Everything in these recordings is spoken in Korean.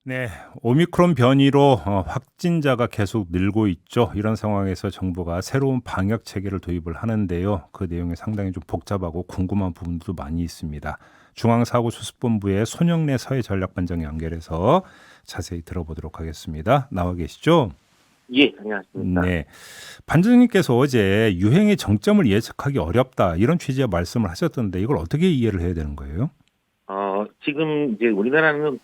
네, 오미크론 변이로 확진자가 계속 늘고 있죠. 이런 상황에서 정부가 새로운 방역 체계를 도입을 하는데요. 그 내용이 상당히 좀 복잡하고 궁금한 부분도 많이 있습니다. 중앙사고수습본부의 손영래 사회전략반장 연결해서 자세히 들어보도록 하겠습니다. 나와 계시죠? 예, 안녕하십니까. 네, 반장님께서 어제 유행의 정점을 예측하기 어렵다 이런 취지의 말씀을 하셨던데 이걸 어떻게 이해를 해야 되는 거예요? 지금 이제 우리나라는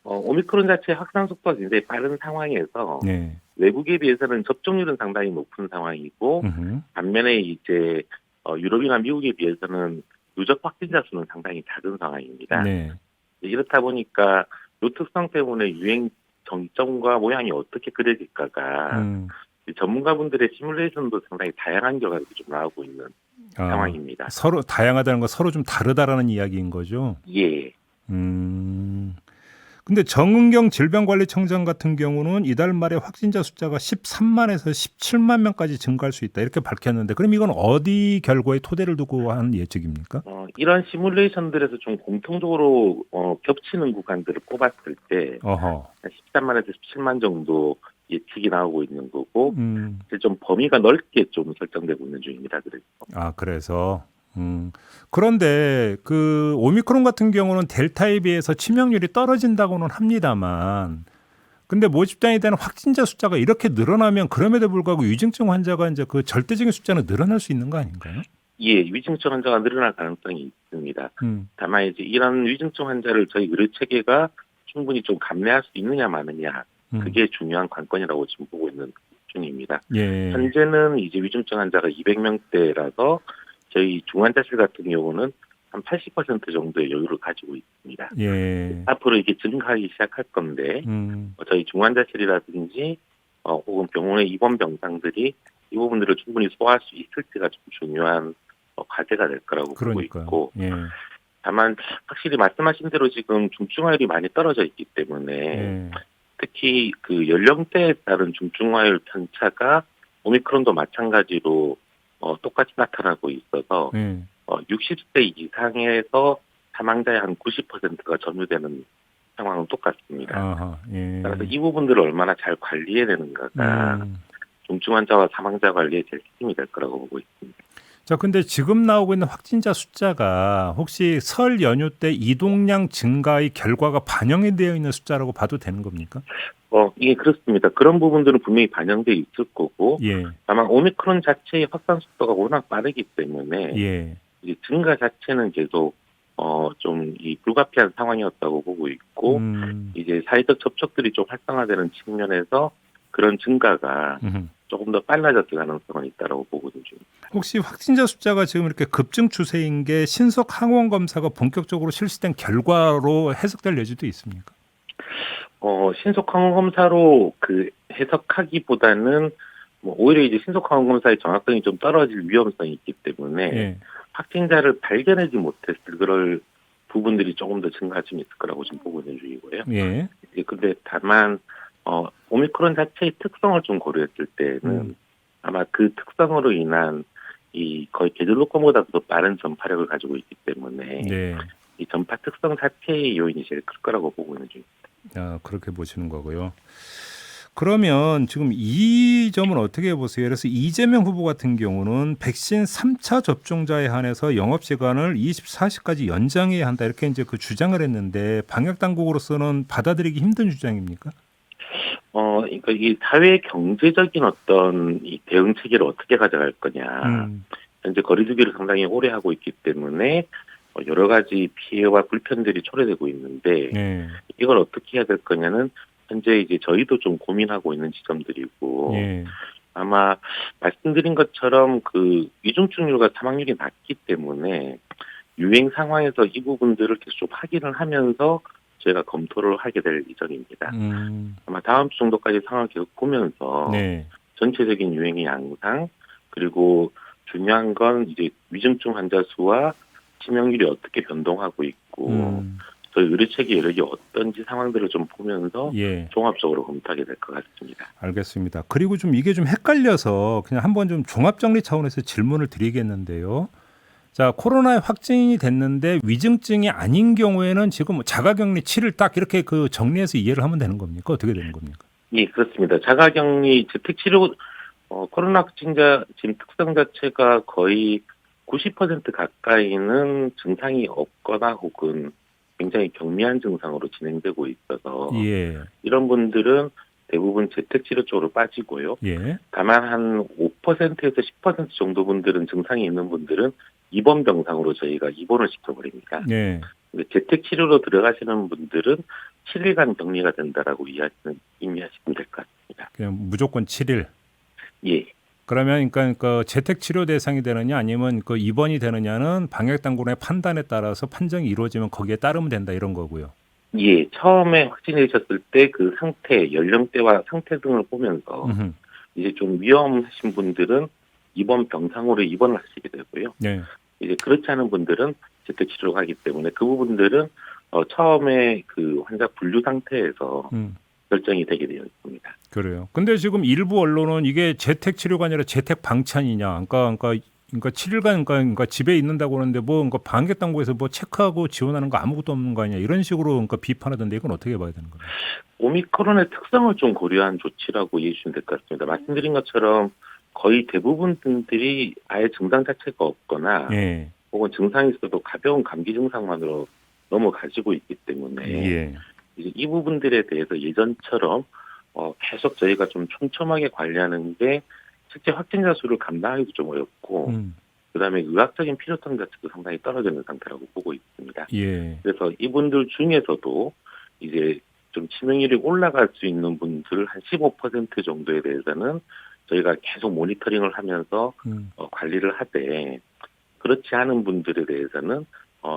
오미크론 자체 확산 속도가 굉장히 빠른 상황에서 네, 외국에 비해서는 접종률은 상당히 높은 상황이고 음흠. 반면에 이제 유럽이나 미국에 비해서는 누적 확진자 수는 상당히 작은 상황입니다. 네, 이렇다 보니까 이 특성 때문에 유행 정점과 모양이 어떻게 그려질까가 음. 전문가분들의 시뮬레이션도 상당히 다양한 결과들이 좀 나오고 있는 아, 상황입니다. 서로 다양하다는 건 서로 좀 다르다라는 이야기인 거죠. 예. 음. 근데 정은경 질병관리청장 같은 경우는 이달 말에 확진자 숫자가 13만에서 17만 명까지 증가할 수 있다 이렇게 밝혔는데 그럼 이건 어디 결과에 토대를 두고 한 예측입니까? 이런 시뮬레이션들에서 좀 공통적으로 겹치는 구간들을 꼽았을 때 어허. 13만에서 17만 정도 예측이 나오고 있는 거고 음. 이제 좀 범위가 넓게 좀 설정되고 있는 중입니다. 그래서 아, 그래서 그런데 그 오미크론 같은 경우는 델타에 비해서 치명률이 떨어진다고는 합니다만 근데 모집단에 대한 확진자 숫자가 이렇게 늘어나면 그럼에도 불구하고 위중증 환자가 이제 그 절대적인 숫자는 늘어날 수 있는 거 아닌가요? 예, 위중증 환자가 늘어날 가능성이 있습니다. 음, 다만 이제 이런 위중증 환자를 저희 의료 체계가 충분히 좀 감내할 수 있느냐 마느냐 음, 그게 중요한 관건이라고 지금 보고 있는 중입니다. 예, 현재는 이제 위중증 환자가 200명대라서 저희 중환자실 같은 경우는 한 80% 정도의 여유를 가지고 있습니다. 예, 앞으로 이게 증가하기 시작할 건데 음, 저희 중환자실이라든지 혹은 병원의 입원 병상들이 이 부분들을 충분히 소화할 수 있을지가 좀 중요한 과제가 될 거라고 보고 그러니까요. 있고 예, 다만 확실히 말씀하신 대로 지금 중증화율이 많이 떨어져 있기 때문에 예, 특히 그 연령대에 따른 중증화율 편차가 오미크론도 마찬가지로 똑같이 나타나고 있어서 예, 60세 이상에서 사망자의 한 90%가 점유되는 상황은 똑같습니다. 아하, 따라서 예, 이 부분들을 얼마나 잘 관리해내는가가 음. 중증 환자와 사망자 관리에 제일 핵심이 될 거라고 보고 있습니다. 자, 근데 지금 나오고 있는 확진자 숫자가 혹시 설 연휴 때 이동량 증가의 결과가 반영이 되어 있는 숫자라고 봐도 되는 겁니까? 이게 그렇습니다. 그런 부분들은 분명히 반영돼 있을 거고 예, 다만 오미크론 자체의 확산 속도가 워낙 빠르기 때문에 예, 이제 증가 자체는 계속 좀 이 불가피한 상황이었다고 보고 있고 음, 이제 사회적 접촉들이 좀 활성화되는 측면에서 그런 증가가 음. 조금 더 빨라졌을 가능성은 있다라고 보거든요. 혹시 확진자 숫자가 지금 이렇게 급증 추세인 게 신속 항원 검사가 본격적으로 실시된 결과로 해석될 여지도 있습니까? 신속 항원 검사로 그 해석하기보다는 뭐 오히려 이제 신속 항원 검사의 정확성이 좀 떨어질 위험성이 있기 때문에 예, 확진자를 발견하지 못했을 그럴 부분들이 조금 더 증가할 수 있을 거라고 지금 보고 있는 중이고요. 예, 이제 근데 다만 오미크론 자체의 특성을 좀 고려했을 때는 음, 아마 그 특성으로 인한 이 거의 계절로권보다도 더 빠른 전파력을 가지고 있기 때문에 네, 이 전파 특성 자체의 요인이 제일 클 거라고 보고 있는 중입니다. 아, 그렇게 보시는 거고요. 그러면 지금 이 점은 어떻게 보세요? 그래서 이재명 후보 같은 경우는 백신 3차 접종자에 한해서 영업 시간을 24시까지 연장해야 한다 이렇게 이제 그 주장을 했는데 방역 당국으로서는 받아들이기 힘든 주장입니까? 그러니까 이 사회 경제적인 어떤 이 대응 체계를 어떻게 가져갈 거냐. 음, 현재 거리두기를 상당히 오래 하고 있기 때문에 여러 가지 피해와 불편들이 초래되고 있는데 네, 이걸 어떻게 해야 될 거냐는 현재 이제 저희도 좀 고민하고 있는 지점들이고 예, 아마 말씀드린 것처럼 그 위중증률과 사망률이 낮기 때문에 유행 상황에서 이 부분들을 계속 좀 확인을 하면서 저희가 검토를 하게 될 예정입니다. 아마 다음 주 정도까지 상황을 계속 보면서 네, 전체적인 유행의 양상 그리고 중요한 건 이제 위중증 환자 수와 치명률이 어떻게 변동하고 있고 음, 저희 의료 체계 여력이 어떤지 상황들을 좀 보면서 예. 종합적으로 검토하게 될 것 같습니다. 알겠습니다. 그리고 좀 이게 좀 헷갈려서 그냥 한번 좀 종합 정리 차원에서 질문을 드리겠는데요. 자, 코로나에 확진이 됐는데 위중증이 아닌 경우에는 지금 자가격리 7일 딱 이렇게 그 정리해서 이해를 하면 되는 겁니까? 어떻게 되는 겁니까? 예, 그렇습니다. 자가격리 재택치료 코로나 확진자 지금 특성 자체가 거의 90% 가까이는 증상이 없거나 혹은 굉장히 경미한 증상으로 진행되고 있어서 예, 이런 분들은 대부분 재택치료 쪽으로 빠지고요. 예, 다만 한 5%에서 10% 정도 분들은 증상이 있는 분들은 입원 병상으로 저희가 입원을 시켜버립니다. 예. 근데 재택치료로 들어가시는 분들은 7일간 격리가 된다라고 의미하시면 될 것 같습니다. 그냥 무조건 7일. 예. 그러면 그러니까 그 재택 치료 대상이 되느냐 아니면 그 입원이 되느냐는 방역 당국의 판단에 따라서 판정이 이루어지면 거기에 따르면 된다 이런 거고요. 예, 처음에 확진되셨을 때 그 상태, 연령대와 상태 등을 보면서 음흠. 이제 좀 위험하신 분들은 입원 병상으로 입원을 하시게 되고요. 네. 이제 그렇지 않은 분들은 재택치료가 하기 때문에 그 부분들은 처음에 그 환자 분류 상태에서 결정이 되게 되어 있습니다. 그래요. 근데 지금 일부 언론은 이게 재택 치료가 아니라 재택 방치아니냐. 그러니까 7일간 그러니까 집에 있는다고 하는데 뭐 그러니까 방역 당국에서 뭐 체크하고 지원하는 거 아무것도 없는 거 아니냐. 이런 식으로 그러니까 비판하던데 이건 어떻게 봐야 되는 거예요? 오미크론의 특성을 좀 고려한 조치라고 이해해 주시면 될 것 같습니다. 말씀드린 것처럼 거의 대부분 분들이 아예 증상 자체가 없거나 예. 혹은 증상이 있어도 가벼운 감기 증상만으로 넘어가지고 있기 때문에 예. 이제 이 부분들에 대해서 예전처럼 계속 저희가 좀 촘촘하게 관리하는 게 실제 확진자 수를 감당하기도 좀 어렵고 그다음에 의학적인 필요성 자체도 상당히 떨어지는 상태라고 보고 있습니다. 예. 그래서 이분들 중에서도 이제 좀 치명률이 올라갈 수 있는 분들 한 15% 정도에 대해서는 저희가 계속 모니터링을 하면서 관리를 하되 그렇지 않은 분들에 대해서는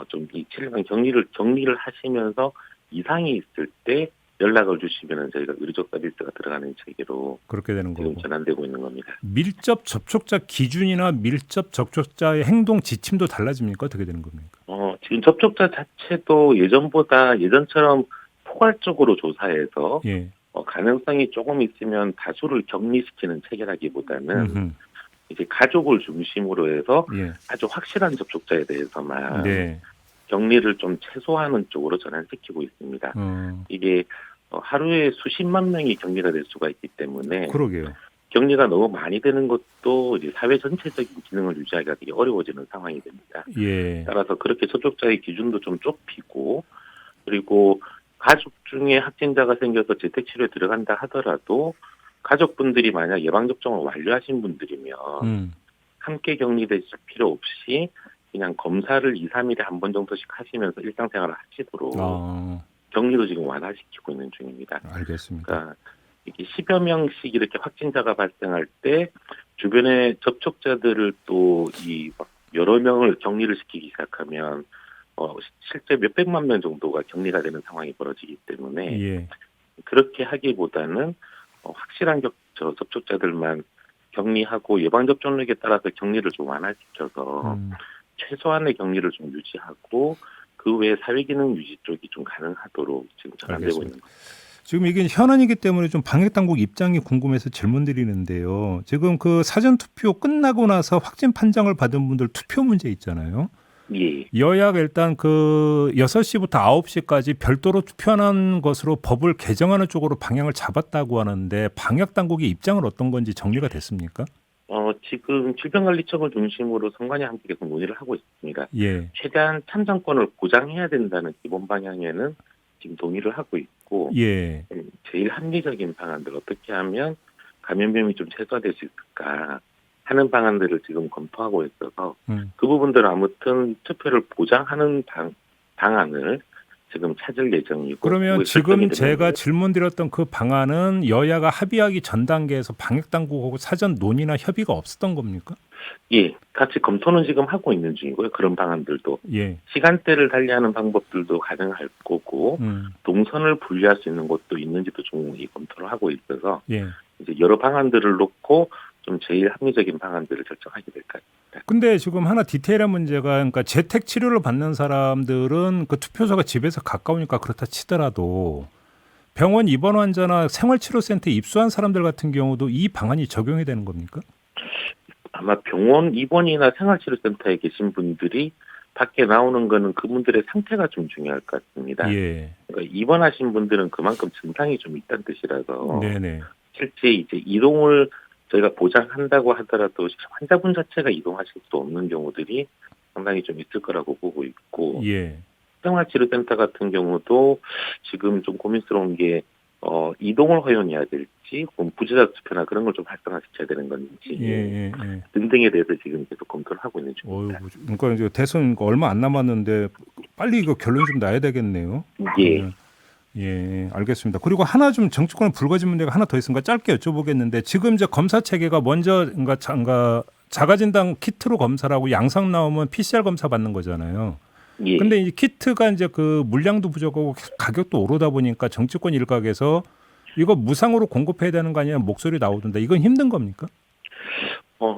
좀 이 7일간 격리를 하시면서 이상이 있을 때 연락을 주시면은 저희가 의료적 서비스가 들어가는 체계로 그렇게 되는 지금 거고. 전환되고 있는 겁니다. 밀접 접촉자 기준이나 밀접 접촉자의 행동 지침도 달라집니까? 어떻게 되는 겁니까? 지금 접촉자 자체도 예전처럼 포괄적으로 조사해서 예. 가능성이 조금 있으면 다수를 격리시키는 체계라기보다는 음흠. 이제 가족을 중심으로 해서 예. 아주 확실한 접촉자에 대해서만 네. 격리를 좀 최소화하는 쪽으로 전환시키고 있습니다. 이게 하루에 수십만 명이 격리가 될 수가 있기 때문에 그러게요. 격리가 너무 많이 되는 것도 이제 사회 전체적인 기능을 유지하기가 되게 어려워지는 상황이 됩니다. 예. 따라서 그렇게 접촉자의 기준도 좀 좁히고 그리고 가족 중에 확진자가 생겨서 재택치료에 들어간다 하더라도 가족분들이 만약 예방접종을 완료하신 분들이면 함께 격리되실 필요 없이 그냥 검사를 2, 3일에 한 번 정도씩 하시면서 일상생활을 하시도록 격리도 지금 완화시키고 있는 중입니다. 알겠습니다. 그러니까 이게 10여 명씩 이렇게 확진자가 발생할 때 주변의 접촉자들을 또 이 여러 명을 격리를 시키기 시작하면 실제 몇백만 명 정도가 격리가 되는 상황이 벌어지기 때문에 예. 그렇게 하기보다는 확실한 접촉자들만 격리하고 예방접종력에 따라서 격리를 좀 완화시켜서 최소한의 격리를 좀 유지하고 그 외에 사회기능 유지 쪽이 좀 가능하도록 지금 전환되고 있는 겁니다. 지금 이게 현안이기 때문에 좀 방역당국 입장이 궁금해서 질문 드리는데요. 지금 그 사전투표 끝나고 나서 확진 판정을 받은 분들 투표 문제 있잖아요. 예. 여야가 일단 그 6시부터 9시까지 별도로 투표하는 것으로 법을 개정하는 쪽으로 방향을 잡았다고 하는데 방역당국의 입장은 어떤 건지 정리가 됐습니까? 지금 질병관리청을 중심으로 선관위 함께 계속 논의를 하고 있습니다. 예. 최대한 참정권을 보장해야 된다는 기본 방향에는 지금 동의를 하고 있고 예. 제일 합리적인 방안들 어떻게 하면 감염병이 좀 최소화될 수 있을까 하는 방안들을 지금 검토하고 있어서 그 부분들은 아무튼 투표를 보장하는 방안을 지금 찾을 예정이고 그러면 지금 제가 질문드렸던 그 방안은 여야가 합의하기 전 단계에서 방역당국하고 사전 논의나 협의가 없었던 겁니까? 예, 같이 검토는 지금 하고 있는 중이고요. 그런 방안들도 예. 시간대를 달리하는 방법들도 가능할 거고 동선을 분리할 수 있는 것도 있는지도 좀 검토를 하고 있어서 예. 이제 여러 방안들을 놓고 좀 제일 합리적인 방안들을 결정하게 될 것 같습니다. 근데 지금 하나 디테일한 문제가 그러니까 재택 치료를 받는 사람들은 그 투표소가 집에서 가까우니까 그렇다 치더라도 병원 입원 환자나 생활치료센터에 입소한 사람들 같은 경우도 이 방안이 적용이 되는 겁니까? 아마 병원 입원이나 생활치료센터에 계신 분들이 밖에 나오는 거는 그분들의 상태가 좀 중요할 것 같습니다. 예. 그러니까 입원하신 분들은 그만큼 증상이 좀 있다는 뜻이라서 네네. 실제 이제 이동을 저희가 보장한다고 하더라도 환자분 자체가 이동하실 수 없는 경우들이 상당히 좀 있을 거라고 보고 있고 예. 생활치료센터 같은 경우도 지금 좀 고민스러운 게 이동을 허용해야 될지, 혹은 부재자 투표나 그런 걸 좀 활성화시켜야 되는 건지 예. 등등에 대해서 지금 계속 검토를 하고 있는 중입니다. 어이구, 그러니까 이제 대선 얼마 안 남았는데 빨리 이거 결론 좀 나야 되겠네요. 예, 예, 알겠습니다. 그리고 하나 좀 정치권에 불거진 문제가 하나 더 있으니까 짧게 여쭤보겠는데 지금 이제 검사 체계가 먼저 그러니까 자가진단 키트로 검사를 하고 양상 나오면 PCR 검사 받는 거잖아요. 예. 근데 이 키트가 이제 그 물량도 부족하고 가격도 오르다 보니까 정치권 일각에서 이거 무상으로 공급해야 되는 거 아니냐 목소리 나오던데 이건 힘든 겁니까?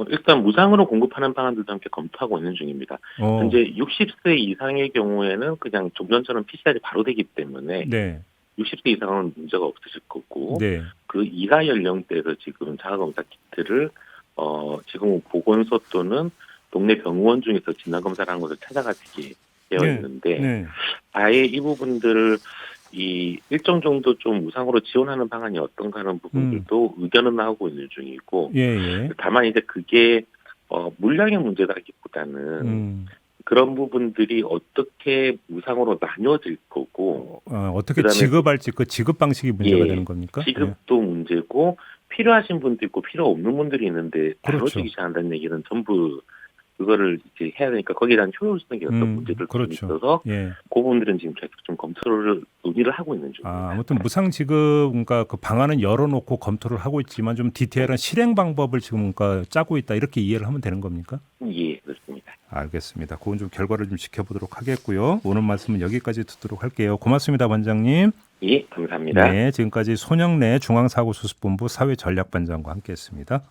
일단 무상으로 공급하는 방안들도 함께 검토하고 있는 중입니다. 현재 60세 이상의 경우에는 그냥 좀 전처럼 PCR이 바로 되기 때문에 네, 60세 이상은 문제가 없으실 거고, 네, 그 이하 연령대에서 지금 자가검사 키트를 지금 보건소 또는 동네 병원 중에서 진단검사를 하는 것을 찾아가시게 되어 네, 있는데 네. 아예 이 부분들을 이 일정 정도 좀 무상으로 지원하는 방안이 어떤가 하는 부분들도 의견은 나오고 있는 중이고, 예, 예. 다만 이제 그게 물량의 문제라기보다는 그런 부분들이 어떻게 무상으로 나뉘어질 거고, 어떻게 그다음에 지급할지 그 지급 방식이 문제가 예, 되는 겁니까? 지급도 문제고, 필요하신 분도 있고 필요 없는 분들이 있는데 그렇죠. 나눠주기 시작한다는 얘기는 전부 그거를 이제 해야 되니까 거기에 대한 효율성이 어떤 문제들도 좀 그렇죠. 있어서 예. 그 부분들은 지금 계속 좀 검토를 논의를 하고 있는 중입니다. 아무튼 무상 지급 그러니까 그 방안은 열어놓고 검토를 하고 있지만 좀 디테일한 실행 방법을 지금 그러니까 짜고 있다 이렇게 이해를 하면 되는 겁니까? 예, 그렇습니다. 알겠습니다. 그건 좀 결과를 좀 지켜보도록 하겠고요. 오늘 말씀은 여기까지 듣도록 할게요. 고맙습니다, 반장님. 예, 감사합니다. 네, 지금까지 손영래 중앙사고수습본부 사회전략반장과 함께했습니다.